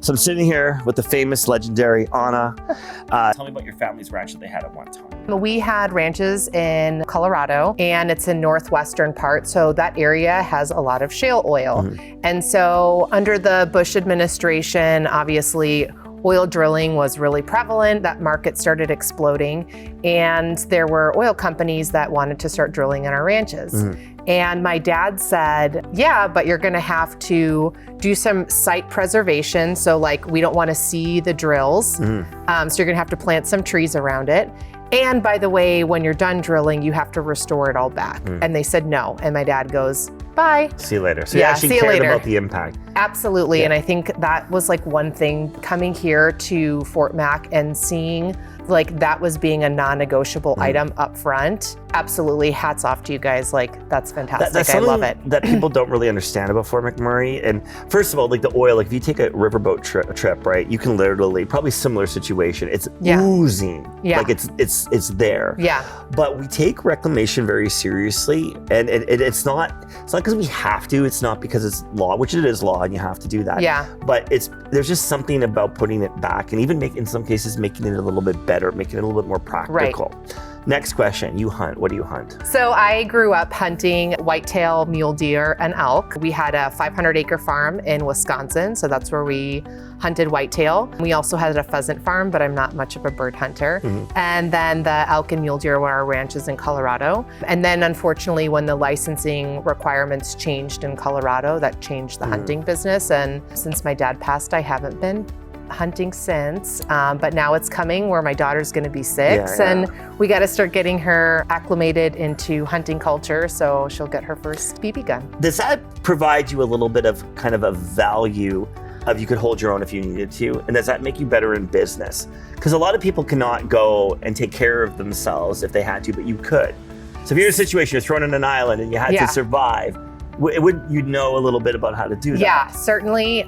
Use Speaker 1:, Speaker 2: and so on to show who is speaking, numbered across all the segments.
Speaker 1: So I'm sitting here with the famous, legendary Anna. Tell me about your family's ranch that they had at one time.
Speaker 2: We had ranches in Colorado, and it's in northwestern part, so that area has a lot of shale oil. And so under the Bush administration, obviously, oil drilling was really prevalent. That market started exploding, and there were oil companies that wanted to start drilling in our ranches. And my dad said, yeah, but you're gonna have to do some site preservation. So like, we don't wanna see the drills. So you're gonna have to plant some trees around it. And by the way, when you're done drilling, you have to restore it all back. And they said no. And my dad goes, bye.
Speaker 1: See you later. So you actually cared about the impact.
Speaker 2: Absolutely. Yeah. And I think that was like one thing coming here to Fort Mac and seeing like that was being a non-negotiable item up front. Absolutely. Hats off to you guys. Like, that's fantastic.
Speaker 1: That's
Speaker 2: I love it.
Speaker 1: That people don't really understand about Fort McMurray. And first of all, like the oil, like if you take a riverboat trip, right, you can literally, probably similar situation. It's oozing. Like it's there. But we take reclamation very seriously. And it's not because we have to, it's not because it's law, which it is law and you have to do that. But there's just something about putting it back and even in some cases, making it a little bit better, making it a little bit more practical. Next question, you hunt. What do you hunt?
Speaker 2: So I grew up hunting whitetail, mule deer, and elk. We had a 500-acre farm in Wisconsin, so that's where we hunted whitetail. We also had a pheasant farm, but I'm not much of a bird hunter. And then the elk and mule deer were our ranches in Colorado. And then unfortunately, when the licensing requirements changed in Colorado, that changed the hunting business. And since my dad passed, I haven't been hunting since, but now it's coming where my daughter's gonna be 6 and we gotta start getting her acclimated into hunting culture so she'll get her first BB gun.
Speaker 1: Does that provide you a little bit of kind of a value of you could hold your own if you needed to? And does that make you better in business? Because a lot of people cannot go and take care of themselves if they had to, but you could. So if you're in a situation, you're thrown on an island and you had to survive, you'd know a little bit about how to do that.
Speaker 2: Yeah, certainly.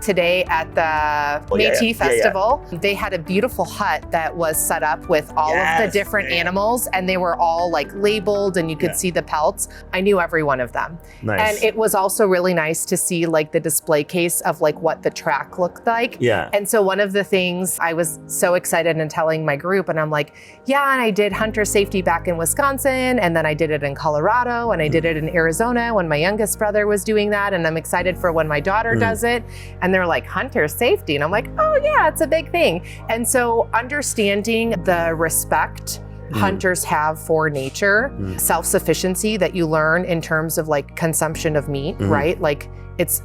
Speaker 2: Today at the Métis Festival, they had a beautiful hut that was set up with all of the different animals, and they were all like labeled and you could see the pelts. I knew every one of them. And it was also really nice to see like the display case of like what the track looked like. And so one of the things I was so excited in telling my group, and I'm like, yeah, and I did hunter safety back in Wisconsin, and then I did it in Colorado, and I did it in Arizona when my youngest brother was doing that, and I'm excited for when my daughter does it. And they're like, hunter safety, and I'm like, oh yeah, it's a big thing. And so understanding the respect hunters have for nature, self-sufficiency that you learn in terms of like consumption of meat, right? Like it's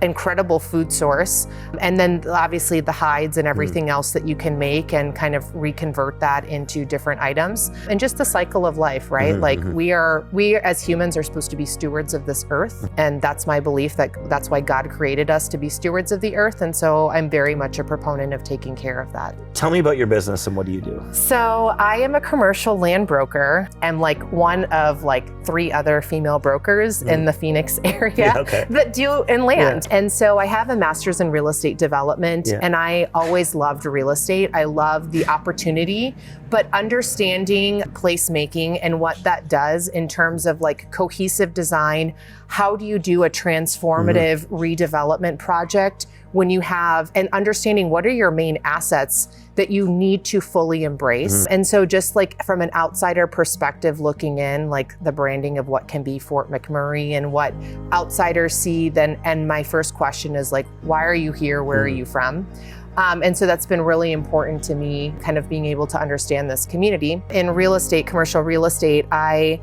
Speaker 2: incredible food source. And then obviously the hides and everything else that you can make and kind of reconvert that into different items. And just the cycle of life, right? Like we as humans are supposed to be stewards of this earth. And that's my belief that's why God created us to be stewards of the earth. And so I'm very much a proponent of taking care of that.
Speaker 1: Tell me about your business and what do you do?
Speaker 2: So I am a commercial land broker. I'm like one of like 3 other female brokers in the Phoenix area that do in land. And so I have a master's in real estate development, and I always loved real estate. I love the opportunity, but understanding placemaking and what that does in terms of like cohesive design. How do you do a transformative redevelopment project when you have, and understanding what are your main assets that you need to fully embrace. And so just like from an outsider perspective looking in, like the branding of what can be Fort McMurray and what outsiders see, then, and my first question is like, why are you here? Where are you from? And so that's been really important to me, kind of being able to understand this community. In real estate, commercial real estate, I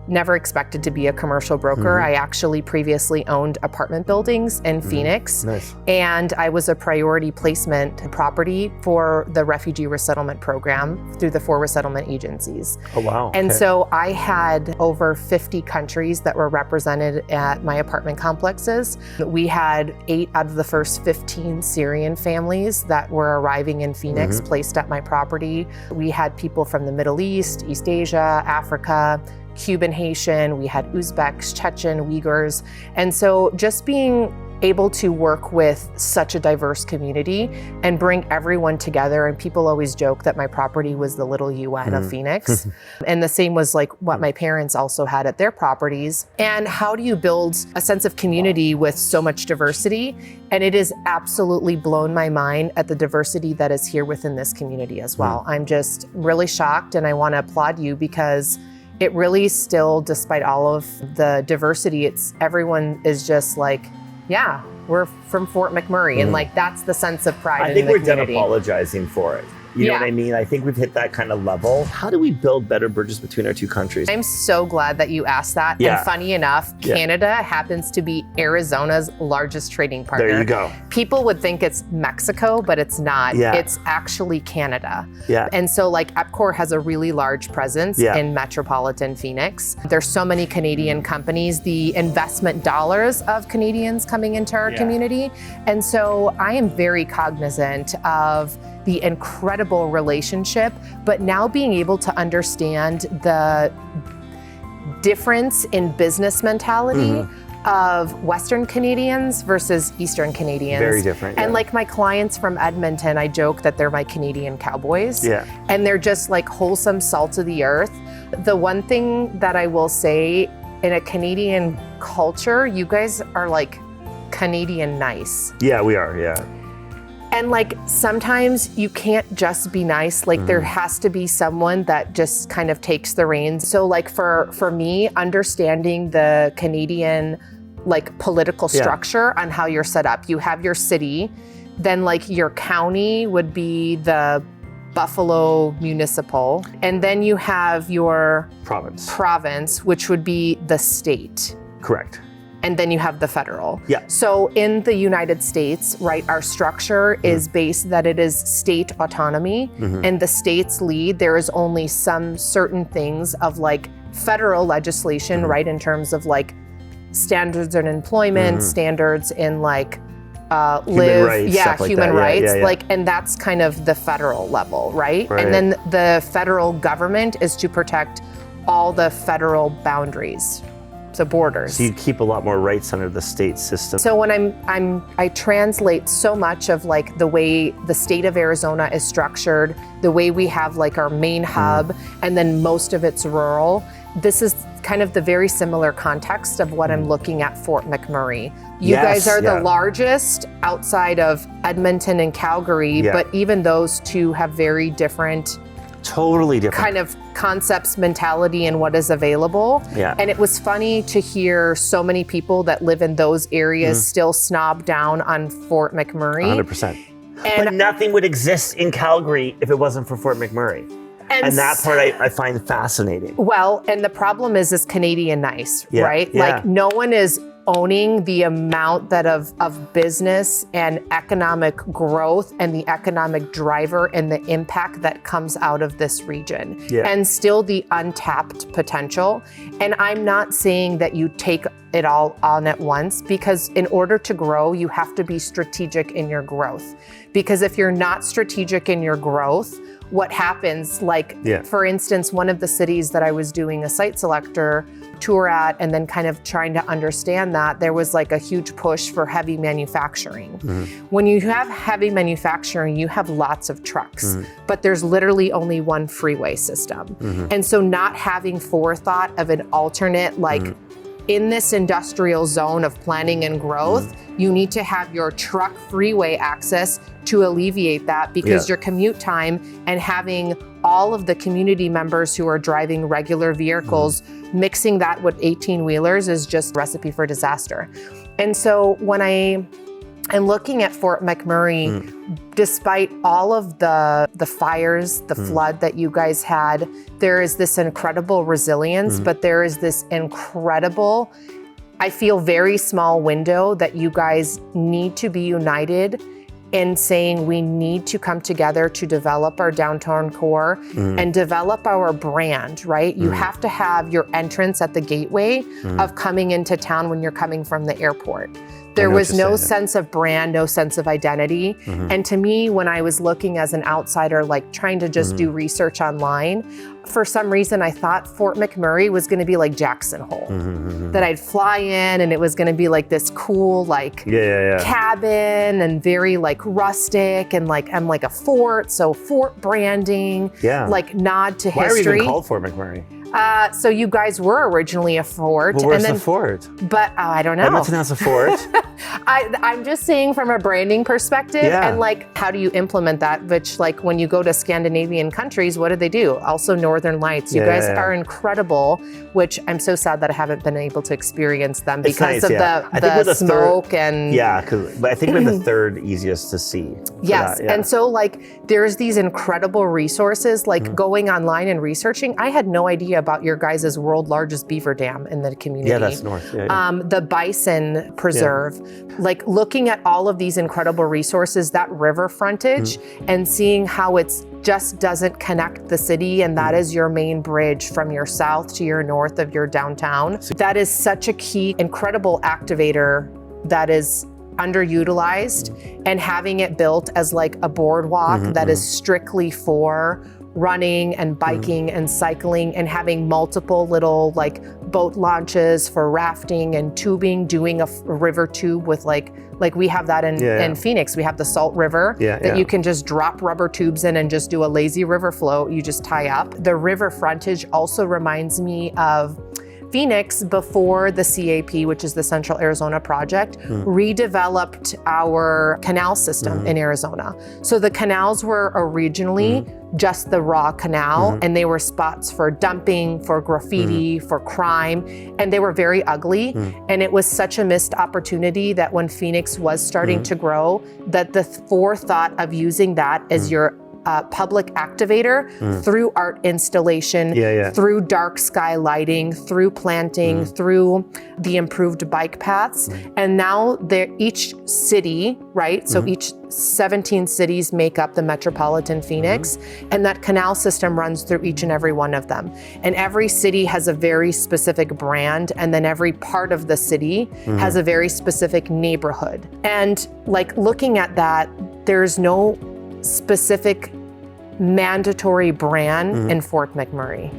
Speaker 2: never expected to be a commercial broker. I actually previously owned apartment buildings in Phoenix. And I was a priority placement property for the refugee resettlement program through the 4 resettlement agencies.
Speaker 1: Oh, wow.
Speaker 2: And so I had over 50 countries that were represented at my apartment complexes. We had 8 out of the first 15 Syrian families that were arriving in Phoenix placed at my property. We had people from the Middle East, East Asia, Africa, Cuban, Haitian, we had Uzbeks, Chechen, Uyghurs. And so just being able to work with such a diverse community and bring everyone together. And people always joke that my property was the little UN of Phoenix. And the same was like what my parents also had at their properties. And how do you build a sense of community with so much diversity? And it has absolutely blown my mind at the diversity that is here within this community as well. I'm just really shocked, and I want to applaud you because it really still, despite all of the diversity, everyone is just like, yeah, we're from Fort McMurray. And like, that's the sense of pride
Speaker 1: I think we're done apologizing for it. You know what I mean? I think we've hit that kind of level. How do we build better bridges between our two countries?
Speaker 2: I'm so glad that you asked that. And funny enough, Canada happens to be Arizona's largest trading partner.
Speaker 1: There you go.
Speaker 2: People would think it's Mexico, but it's not. It's actually Canada. And so like EPCOR has a really large presence in metropolitan Phoenix. There's so many Canadian companies, the investment dollars of Canadians coming into our community. And so I am very cognizant of the incredible relationship, but now being able to understand the difference in business mentality of Western Canadians versus Eastern Canadians.
Speaker 1: Very different.
Speaker 2: And like my clients from Edmonton, I joke that they're my Canadian cowboys. And they're just like wholesome salt of the earth. The one thing that I will say, in a Canadian culture, you guys are like Canadian nice.
Speaker 1: Yeah, we are,
Speaker 2: And like, sometimes you can't just be nice, like there has to be someone that just kind of takes the reins. So like for me, understanding the Canadian like political structure on how you're set up, you have your city, then like your county would be the Buffalo municipal, and then you have your province, which would be the state.
Speaker 1: Correct.
Speaker 2: And then you have the federal. So in the United States, right, our structure is based that it is state autonomy, and the states lead. There is only some certain things of like federal legislation, right, in terms of like standards in employment, standards in like
Speaker 1: human rights,
Speaker 2: human rights, like, and that's kind of the federal level, right? And then the federal government is to protect all the federal boundaries. So borders.
Speaker 1: So you keep a lot more rights under the state system.
Speaker 2: So when I translate so much of like the way the state of Arizona is structured, the way we have like our main hub, and then most of it's rural. This is kind of the very similar context of what I'm looking at Fort McMurray. You guys are the largest outside of Edmonton and Calgary, but even those two have very different,
Speaker 1: totally different
Speaker 2: kind of concepts, mentality, and what is available. And it was funny to hear so many people that live in those areas still snob down on Fort McMurray.
Speaker 1: 100%. But nothing would exist in Calgary if it wasn't for Fort McMurray. And that part I find fascinating.
Speaker 2: Well, and the problem is Canadian nice, right? Like no one is owning the amount that of business and economic growth and the economic driver and the impact that comes out of this region, and still the untapped potential. And I'm not saying that you take it all on at once, because in order to grow, you have to be strategic in your growth. Because if you're not strategic in your growth, what happens, like for instance, one of the cities that I was doing a site selector tour at, and then kind of trying to understand that, there was like a huge push for heavy manufacturing. When you have heavy manufacturing, you have lots of trucks, but there's literally only one freeway system. And so not having forethought of an alternate, like in this industrial zone of planning and growth, you need to have your truck freeway access to alleviate that, because your commute time and having all of the community members who are driving regular vehicles, mixing that with 18-wheelers is just a recipe for disaster. And so when I am looking at Fort McMurray, despite all of the fires, the flood that you guys had, there is this incredible resilience, but there is this incredible, I feel, very small window that you guys need to be united in saying we need to come together to develop our downtown core and develop our brand, right? You have to have your entrance at the gateway of coming into town when you're coming from the airport. There was no sense of brand, no sense of identity. And to me, when I was looking as an outsider, like trying to just do research online, for some reason I thought Fort McMurray was gonna be like Jackson Hole. That I'd fly in and it was gonna be like this cool like cabin and very like rustic and like I'm like a fort, so fort branding, like nod to history.
Speaker 1: Why are we even called Fort McMurray?
Speaker 2: So you guys were originally a fort.
Speaker 1: Well, where's the fort?
Speaker 2: But I don't know.
Speaker 1: Edmonton has a fort.
Speaker 2: I'm just saying from a branding perspective and like, how do you implement that? Which like when you go to Scandinavian countries, what do they do? Also Northern Lights. You guys are incredible, which I'm so sad that I haven't been able to experience them because of the smoke and.
Speaker 1: Yeah, but I think we're the third easiest to see.
Speaker 2: Yes, and so like there's these incredible resources, like going online and researching. I had no idea about your guys' world largest beaver dam in the community.
Speaker 1: Yeah, that's north.
Speaker 2: The bison preserve, like looking at all of these incredible resources, that river frontage and seeing how it's just doesn't connect the city, and that is your main bridge from your south to your north of your downtown. That is such a key, incredible activator that is underutilized, and having it built as like a boardwalk that is strictly for running and biking and cycling, and having multiple little like boat launches for rafting and tubing, doing a river tube with like we have that in Phoenix. We have the Salt River that you can just drop rubber tubes in and just do a lazy river float. You just tie up. The river frontage also reminds me of Phoenix before the CAP, which is the Central Arizona Project, redeveloped our canal system in Arizona. So the canals were originally just the raw canal, and they were spots for dumping, for graffiti, for crime, and they were very ugly. And it was such a missed opportunity that when Phoenix was starting to grow, that the forethought of using that as your public activator through art installation, through dark sky lighting, through planting, through the improved bike paths. And now each city, right? So each 17 cities make up the metropolitan Phoenix, and that canal system runs through each and every one of them. And every city has a very specific brand, and then every part of the city has a very specific neighborhood. And like looking at that, there's no specific mandatory brand in Fort McMurray.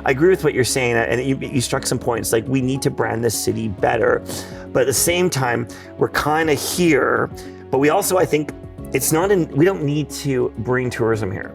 Speaker 1: I agree with what you're saying, and you struck some points, like we need to brand this city better, but at the same time, we're kind of here, but we also, I think, we don't need to bring tourism here.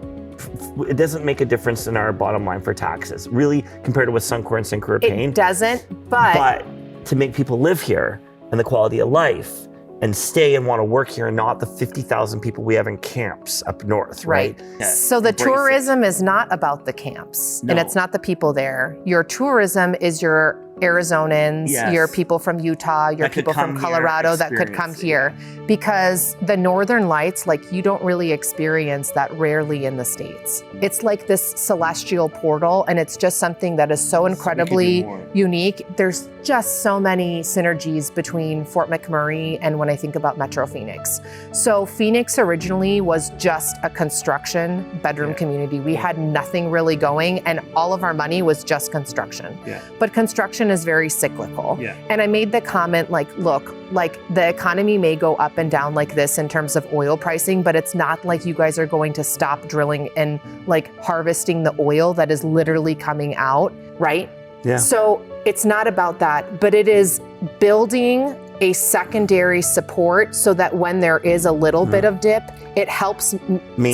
Speaker 1: It doesn't make a difference in our bottom line for taxes, really, compared to what Suncor and Syncor are paying.
Speaker 2: It doesn't, but
Speaker 1: to make people live here and the quality of life and stay and want to work here, and not the 50,000 people we have in camps up north, right?
Speaker 2: So the tourism is not about the camps, and it's not the people there. Your tourism is your Arizonans, your people from Utah, your people from Colorado that could come here. Because the Northern Lights, like you don't really experience that rarely in the States. It's like this celestial portal, and it's just something that is so incredibly unique. There's just so many synergies between Fort McMurray and when I think about Metro Phoenix. So Phoenix originally was just a construction bedroom community. We had nothing really going, and all of our money was just construction. But construction is very cyclical. And I made the comment like, look, like the economy may go up and down like this in terms of oil pricing, but it's not like you guys are going to stop drilling and like harvesting the oil that is literally coming out, right? So it's not about that, but it is building a secondary support so that when there is a little bit of dip, it helps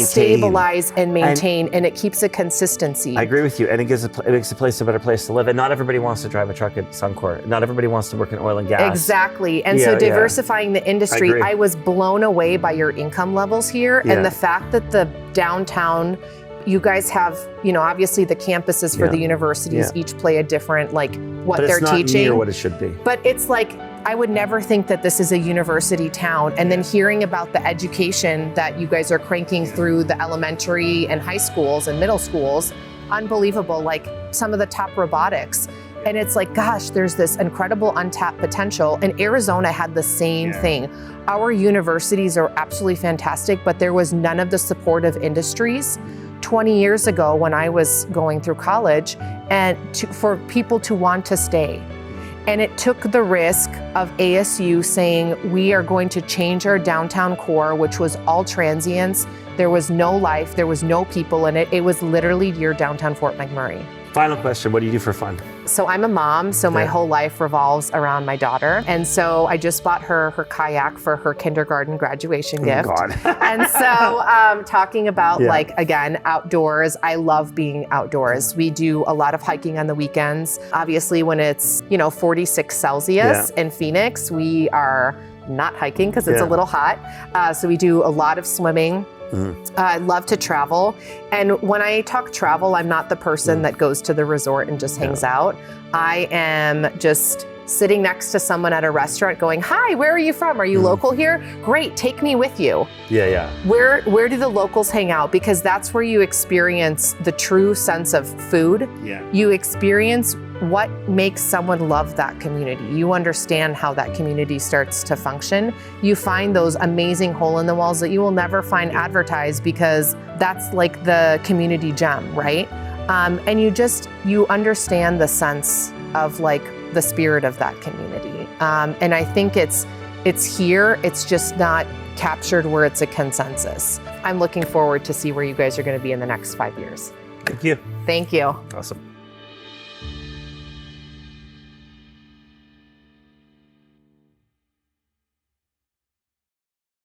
Speaker 2: stabilize and maintain, and it keeps a consistency.
Speaker 1: I agree with you, and it makes the place a better place to live. And not everybody wants to drive a truck at Suncor. Not everybody wants to work in oil and gas.
Speaker 2: Exactly, and so diversifying the industry, I was blown away by your income levels here, and the fact that the downtown, you guys have, you know, obviously the campuses for the universities each play a different, like what they're teaching. But it's not near
Speaker 1: what it should be.
Speaker 2: But it's like, I would never think that this is a university town. And then hearing about the education that you guys are cranking through the elementary and high schools and middle schools, unbelievable, like some of the top robotics. And it's like, gosh, there's this incredible untapped potential. And Arizona had the same thing. Our universities are absolutely fantastic, but there was none of the supportive industries 20 years ago when I was going through college, and for people to want to stay. And it took the risk of ASU saying, we are going to change our downtown core, which was all transients. There was no life, there was no people in it. It was literally your downtown Fort McMurray.
Speaker 1: Final question, what do you do for fun?
Speaker 2: So I'm a mom, so my whole life revolves around my daughter. And so I just bought her kayak for her kindergarten graduation gift.
Speaker 1: God.
Speaker 2: And so talking about like, again, outdoors, I love being outdoors. We do a lot of hiking on the weekends. Obviously when it's, 46 Celsius in Phoenix, we are not hiking because it's a little hot. So we do a lot of swimming. I love to travel. And when I talk travel, I'm not the person that goes to the resort and just hangs out. I am just sitting next to someone at a restaurant going, hi, where are you from? Are you local here? Great, take me with you. Where do the locals hang out? Because that's where you experience the true sense of food. You experience what makes someone love that community. You understand how that community starts to function. You find those amazing hole in the walls that you will never find advertised because that's like the community gem, right? And you understand the sense of like the spirit of that community. And I think it's here, it's just not captured where it's a consensus. I'm looking forward to see where you guys are going to be in the next 5 years.
Speaker 1: Thank you.
Speaker 2: Thank you.
Speaker 1: Awesome.